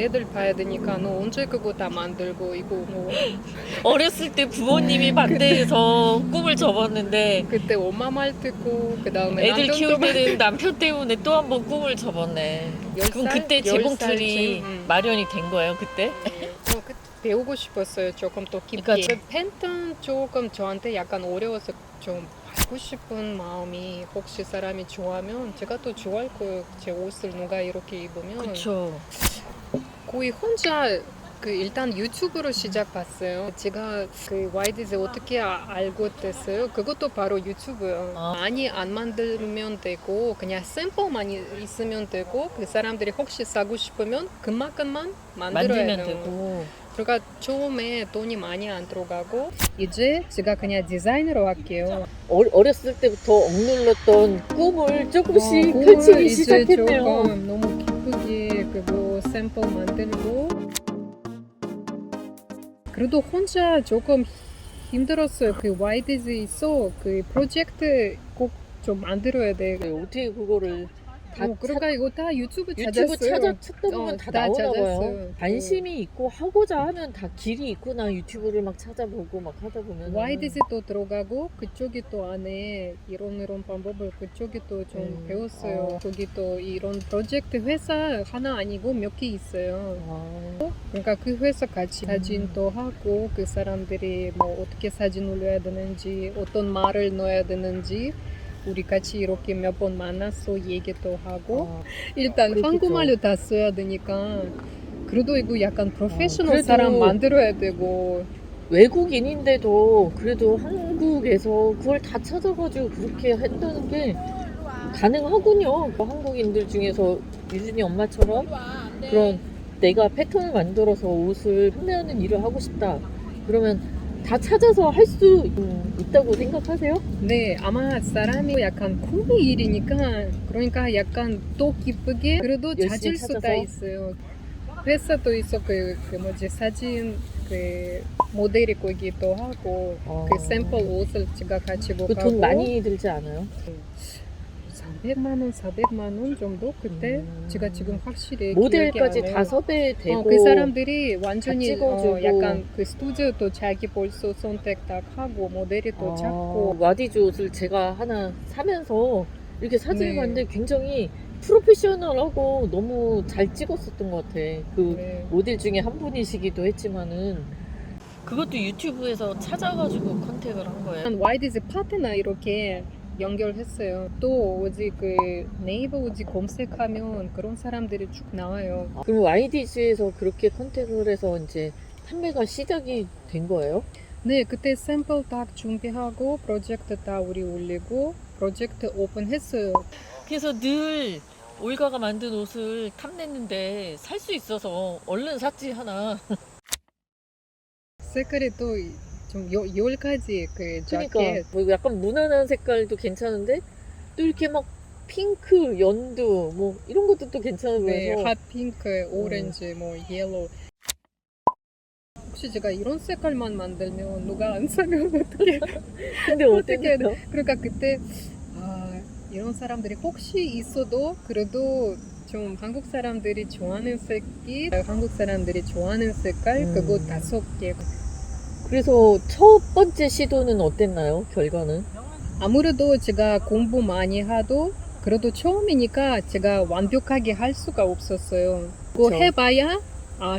애들 봐야 되니까 너 언제 그거 다 만들고 이거 뭐 어렸을 때 부모님이 반대해서 꿈을 접었는데 그때 엄마 말 듣고 그 다음에 애들 남편도 키울 때는 남편 때문에 또 한 번 꿈을 접었네. 그럼 10살? 그때 재봉틀이 10살쯤, 마련이 된 거예요, 그때? 그때 배우고 싶었어요. 조금 더 깊게. 그러니까 팬턴 조금 저한테 약간 어려워서 좀 받고 싶은 마음이 혹시 사람이 좋아하면 제가 또 좋아할 거예요. 제 옷을 누가 이렇게 입으면 그쵸. 거의 혼자 일단 유튜브로 시작했어요. 제가 그 YDZ 어떻게 알고 됐어요? 그것도 바로 유튜브요. 많이 안 만들면 되고 그냥 샘플만 있으면 되고 그 사람들이 혹시 사고 싶으면 그만큼만 만들어야 만들면 돼요. 되고. 그러니까 처음에 돈이 많이 안 들어가고 이제 제가 그냥 디자이너로 할게요. 어렸을 때부터 억눌렀던 꿈을 조금씩 꿈을 펼치기 이제 시작했네요. 조금 너무 기쁘게 그거 샘플 만들고 그래도 혼자 조금 힘들었어요. 그 YDZ에서 그 프로젝트 꼭 좀 만들어야 돼. 어떻게 그거를 다 그러니까 이거 다 유튜브 유튜브 찾았어요. 찾다 보면 다 다 나오나 봐요. 찾았어요. 관심이 있고 하고자 하면 다 길이 있구나. 유튜브를 막 찾아보고 막 하다 보면 YDZ도 들어가고 그쪽이 또 안에 이런 방법을 그쪽이 또 좀 배웠어요. 거기 또 이런 프로젝트 회사 하나 아니고 몇 개 있어요. 그러니까 그 회사 같이 사진도 하고 그 사람들이 뭐 어떻게 사진 올려야 되는지 어떤 말을 넣어야 되는지 우리 같이 이렇게 몇 번 만나서 얘기도 하고 일단 그렇겠죠. 한국말로 다 써야 되니까 그래도 이거 약간 프로페셔널 그래도 사람 만들어야 되고 외국인인데도 그래도 한국에서 그걸 다 찾아가지고 그렇게 한다는 게 가능하군요. 한국인들 중에서 유준이 엄마처럼 그런 내가 패턴을 만들어서 옷을 판매하는 일을 하고 싶다. 그러면 다 찾아서 할 수 있다고 생각하세요? 네, 아마 사람이 약간 꿈이 일이니까 그러니까 약간 또 기쁘게 그래도 열심히 찾을 수가 찾아서? 있어요. 회사도 있어 그 뭐지 사진 그 모델이 거기도 하고 그 샘플 옷을 제가 같이 보고 그 돈 많이 들지 않아요? 300만 원, 400만 원 정도 그때 제가 지금 확실히 모델까지 기억이 안 다 나요. 섭외되고 그 사람들이 완전히 찍어주고. 약간 그 스튜디오도 자기 벌써 선택 다 하고 모델이 또 찾고 와디즈 옷을 제가 하나 사면서 이렇게 사진을 네. 봤는데 굉장히 프로페셔널하고 너무 잘 찍었었던 것 같아. 그 네. 모델 중에 한 분이시기도 했지만은 그것도 유튜브에서 찾아가지고 컨택을 한 거예요. YDZ 파트너 이렇게 연결했어요. 또 어디 그 네이버 어디 검색하면 그런 사람들이 쭉 나와요. 그럼 YDG에서 그렇게 컨택을 해서 이제 판매가 시작이 된 거예요? 네, 그때 샘플 딱 준비하고 프로젝트 다 우리 올리고 프로젝트 오픈했어요. 그래서 늘 올가가 만든 옷을 탐냈는데 살 수 있어서 얼른 샀지 하나. 색깔이 또 좀 10가지 그 자켓. 그러니까 뭐 약간 무난한 색깔도 괜찮은데 또 이렇게 막 핑크, 연두 뭐 이런 것도 또 괜찮아 네, 보여서 핫핑크, 오렌지, 뭐 옐로우. 혹시 제가 이런 색깔만 만들면 누가 안 사면 어떻게? 근데 어떻게? 어땠나요? 그러니까 그때 이런 사람들이 혹시 있어도 그래도 좀 한국 사람들이 좋아하는 색이 한국 사람들이 좋아하는 색깔 그거 5개. 그래서 첫 번째 시도는 어땠나요? 결과는? 아무래도 제가 공부 많이 하도 그래도 처음이니까 제가 완벽하게 할 수가 없었어요. 그거 그쵸. 해봐야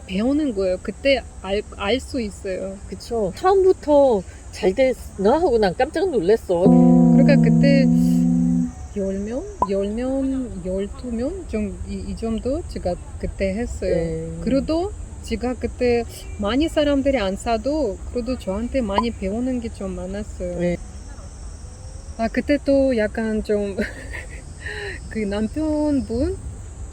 배우는 거예요. 그때 알 수 있어요. 그쵸. 처음부터 잘 됐나 하고 난 깜짝 놀랐어. 그러니까 그때 10명, 10명, 12명 좀 이 정도 제가 그때 했어요. 네. 그래도 제가 그때 많이 사람들이 안 사도 그래도 저한테 많이 배우는 게 좀 많았어요. 네. 그때 또 약간 좀 그 남편분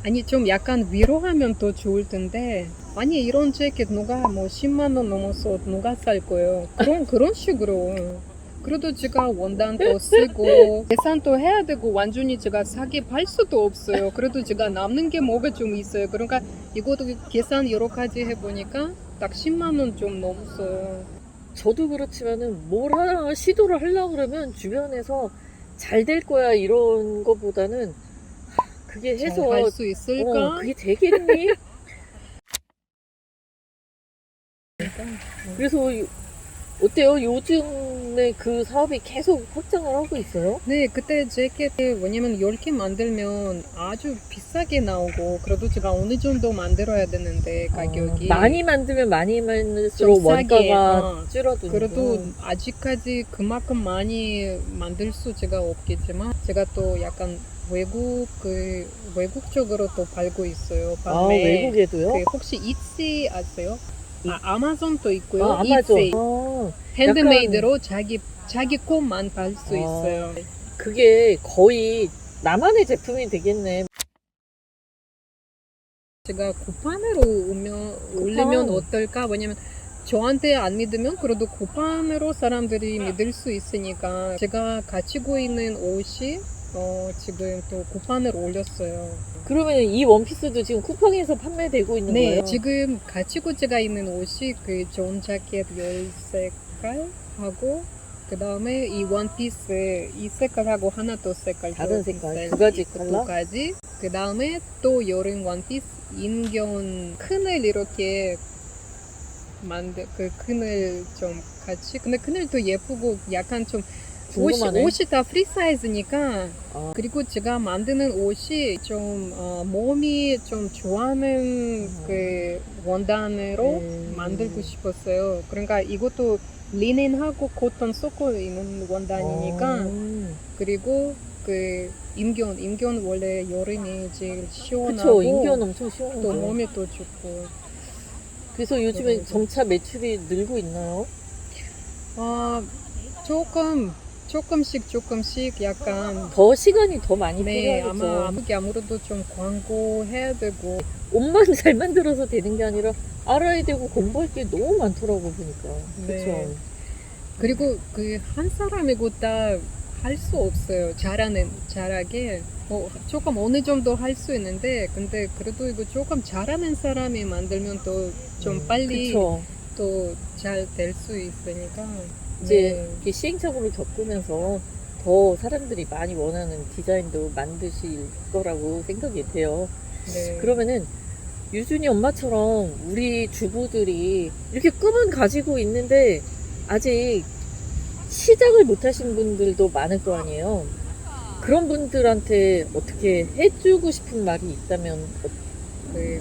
아니 좀 약간 위로하면 더 좋을 텐데 아니 이런 재킷 누가 뭐 10만 원 넘어서 누가 살 거예요. 그런 식으로. 그래도 제가 원단도 쓰고 계산도 해야 되고 완전히 제가 사기 팔 수도 없어요. 그래도 제가 남는 게 뭐가 좀 있어요. 그러니까 이것도 계산 여러 가지 해보니까 딱 10만 원 좀 넘었어요. 저도 그렇지만은 뭘 하나 시도를 하려고 그러면 주변에서 잘 될 거야 이런 거보다는 그게 해서 할 수 있을까? 그게 되겠니? 그러니까 그래서 어때요? 요즘에 그 사업이 계속 확장을 하고 있어요? 네, 그때 재킷 왜냐면 10개 만들면 아주 비싸게 나오고 그래도 제가 어느 정도 만들어야 되는데 가격이 많이 만들면 많이 좀 만들수록 싸게, 원가가 줄어드는 그래도 아직까지 그만큼 많이 만들 수 제가 없겠지만 제가 또 약간 외국 쪽으로 또 팔고 있어요. 판매. 외국에도요? 그 혹시 이치 아세요? 이- 아마존도 있고요. 아마존. 이치. 핸드메이드로 자기 것만 팔 수 있어요. 그게 거의 나만의 제품이 되겠네. 제가 쿠팡으로 올리면 어떨까? 왜냐면 저한테 안 믿으면 그래도 쿠팡으로 사람들이 믿을 수 있으니까 제가 가지고 있는 옷이 지금 또 쿠팡으로 올렸어요. 그러면 이 원피스도 지금 쿠팡에서 판매되고 있는 네, 거예요? 지금 가지고 제가 있는 옷이 그 존 자켓 10색깔 하고 그 다음에 이 원피스 이 색깔하고 하나 더 색깔 다른 색깔? 두 가지 컬러? 두 가지. 그 다음에 또 여름 원피스 인견 큰을 이렇게 그 그늘 좀 같이 근데 그늘도 예쁘고 약간 좀 궁금하네. 옷이 다 프리 사이즈니까 아. 그리고 제가 만드는 옷이 좀 몸이 좀 좋아하는 그 원단으로 만들고 싶었어요. 그러니까 이것도 리넨하고 코튼 섞어 있는 원단이니까 그리고 그 인견 원래 여름이 제일 시원하고 그쵸, 인견 엄청 또 시원하죠. 몸에 또 좋고 그래서 요즘에 그래서. 점차 매출이 늘고 있나요? 조금씩 약간 더 시간이 더 많이 네 필요하겠죠. 아무래도 좀 광고 해야 되고 옷만 잘 만들어서 되는 게 아니라 알아야 되고 공부할 게 너무 많더라고 보니까. 네. 그쵸? 그리고 그 한 사람이고 다 할 수 없어요. 잘하게 조금 어느 정도 할 수 있는데 근데 그래도 이거 조금 잘하는 사람이 만들면 또 좀 빨리 그쵸. 또 잘 될 수 있으니까 이제 이렇게 시행착오를 겪으면서 더 사람들이 많이 원하는 디자인도 만드실 거라고 생각이 돼요. 네. 그러면은 유준이 엄마처럼 우리 주부들이 이렇게 꿈은 가지고 있는데 아직 시작을 못 하신 분들도 많을 거 아니에요. 그런 분들한테 어떻게 해주고 싶은 말이 있다면 그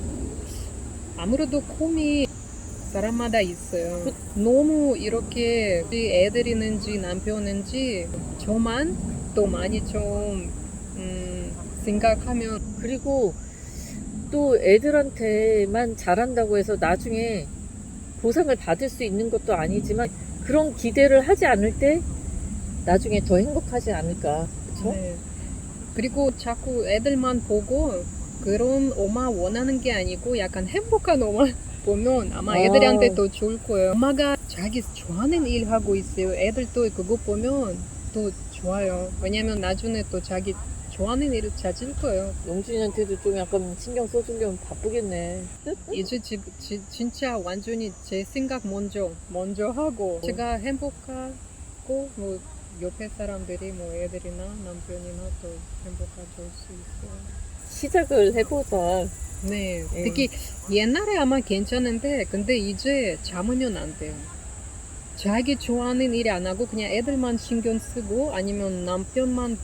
아무래도 꿈이 사람마다 있어요. 너무 이렇게 애들이는지 남편인지 저만 또 많이 좀 생각하면 그리고 또 애들한테만 잘한다고 해서 나중에 보상을 받을 수 있는 것도 아니지만 그런 기대를 하지 않을 때 나중에 더 행복하지 않을까. 그쵸? 네. 그리고 자꾸 애들만 보고 그런 엄마 원하는 게 아니고 약간 행복한 엄마 보면 아마 애들한테 더 좋을 거예요. 엄마가 자기 좋아하는 일 하고 있어요. 애들도 그거 보면 더 좋아요. 왜냐면 나중에 또 자기 좋아하는 일을 찾을 거예요. 영준이한테도 좀 약간 신경 써주려면 바쁘겠네. 이제 진짜 완전히 제 생각 먼저 하고 제가 행복하고 뭐 옆에 사람들이 뭐 애들이나 남편이나 또 행복해질 수 있어요. 시작을 해보자. 네, 특히 옛날에 아마 괜찮은데 근데 이제 참으면 안 돼요. 자기 좋아하는 일 안 하고 그냥 애들만 신경 쓰고 아니면 남편만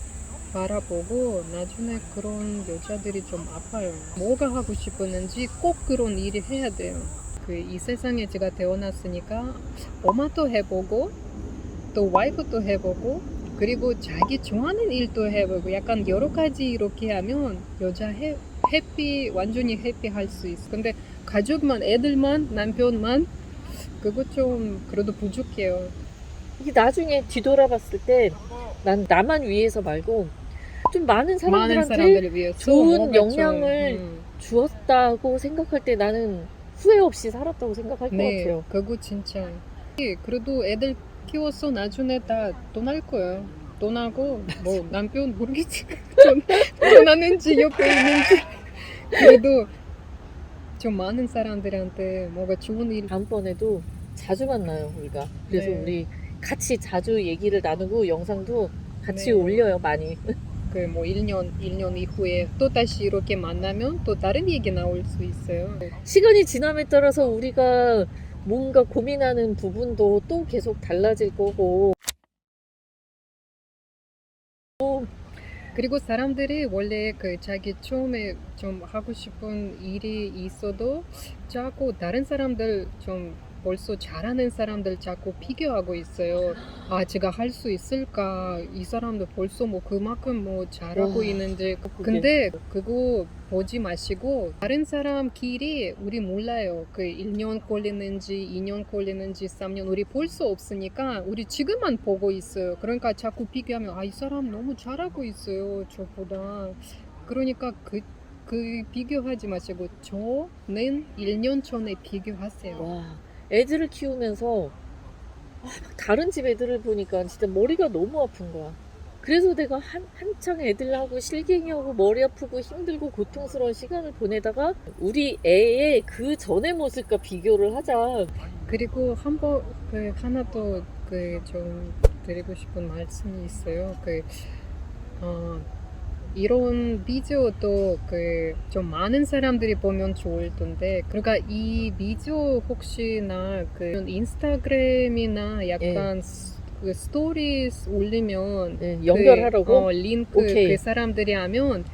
바라보고 나중에 그런 여자들이 좀 아파요. 뭐가 하고 싶었는지 꼭 그런 일을 해야 돼요. 이 세상에 제가 태어났으니까 엄마도 해보고 또 와이프도 해보고 그리고 자기 좋아하는 일도 해보고 약간 여러 가지 이렇게 하면 여자 완전히 해피할 수 있어. 근데 가족만 애들만 남편만 그거 좀 그래도 부족해요. 이게 나중에 뒤돌아봤을 때 난 나만 위해서 말고 좀 많은 사람들한테 사람들을 위해서 좋은 뭔가 영향을 주었다고 생각할 때 나는 후회 없이 살았다고 생각할 것 네, 같아요. 그거 진짜. 그래도 애들 키워서 나중에 다 돈 할 거예요. 돈 하고 뭐 남편 모르겠지. 돈 하는지 옆에 있는지. 그래도 좀 많은 사람들한테 뭐가 좋은 일. 다음번에도 자주 만나요 우리가. 그래서 네. 우리 같이 자주 얘기를 나누고 영상도 같이 네. 올려요 많이. 그 뭐 1년 이후에 또 다시 이렇게 만나면 또 다른 얘기 나올 수 있어요. 시간이 지남에 따라서 우리가 뭔가 고민하는 부분도 또 계속 달라질 거고. 그리고 사람들이 원래 그 자기 처음에 좀 하고 싶은 일이 있어도 자꾸 다른 사람들 좀 벌써 잘하는 사람들 자꾸 비교하고 있어요. 아, 제가 할 수 있을까? 이 사람도 벌써 뭐 그만큼 뭐 잘하고 와, 있는데. 그게 근데 그거 보지 마시고 다른 사람 길이 우리 몰라요. 그 1년 걸리는지 2년 걸리는지 3년 우리 볼 수 없으니까 우리 지금만 보고 있어요. 그러니까 자꾸 비교하면 아, 이 사람 너무 잘하고 있어요. 저보다. 그러니까 그 비교하지 마시고 저는 1년 전에 비교하세요. 와, 애들을 키우면서 막 다른 집 애들을 보니까 진짜 머리가 너무 아픈 거야. 그래서 내가 한창 애들하고 실갱이하고 머리 아프고 힘들고 고통스러운 시간을 보내다가 우리 애의 그 전의 모습과 비교를 하자. 그리고 한번 그 하나 더 그 좀 드리고 싶은 말씀이 있어요. 어, 이런 비디오도 그 좀 많은 사람들이 보면 좋을 텐데, 그러니까 이 비디오 혹시나 그 인스타그램이나 예, 약간 그 스토리스 올리면 예, 연결하라고? 링크 오케이. 그 사람들이 하면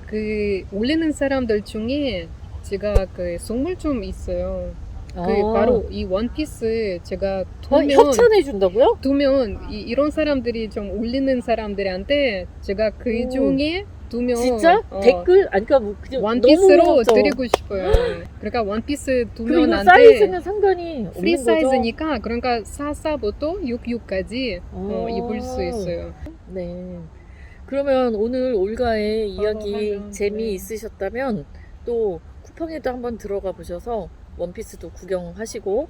그 올리는 사람들 중에 제가 그 선물 좀 있어요. 아, 그 바로 이 원피스 제가 협찬해 준다고요? 두면 이런 사람들이 좀 올리는 사람들한테 제가 그 오, 중에 두면 진짜? 댓글? 아니, 그러니까 뭐 그냥 너무 원피스로 고맙죠. 드리고 싶어요. 그러니까 원피스 그리고 두면 이거 한테 사이즈는 상관이 프리 없는 거죠? 사이즈니까 그러니까 44부터 66까지 입을 수 있어요. 네. 그러면 오늘 올가의 이야기 하면, 재미있으셨다면 또 쿠팡에도 한번 들어가 보셔서 원피스도 구경하시고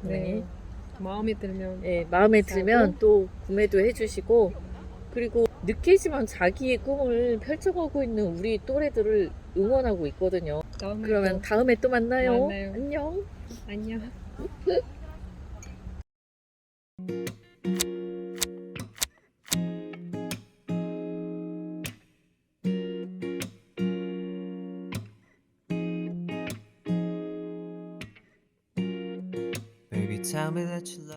네. 마음에 들면 네, 마음에 사고. 들면 또 구매도 해주시고 그리고 늦게지만 자기의 꿈을 펼쳐가고 있는 우리 또래들을 응원하고 있거든요. 다음에 그러면 또 다음에 또 만나요. 만나요. 안녕. 안녕. Baby, tell me that you love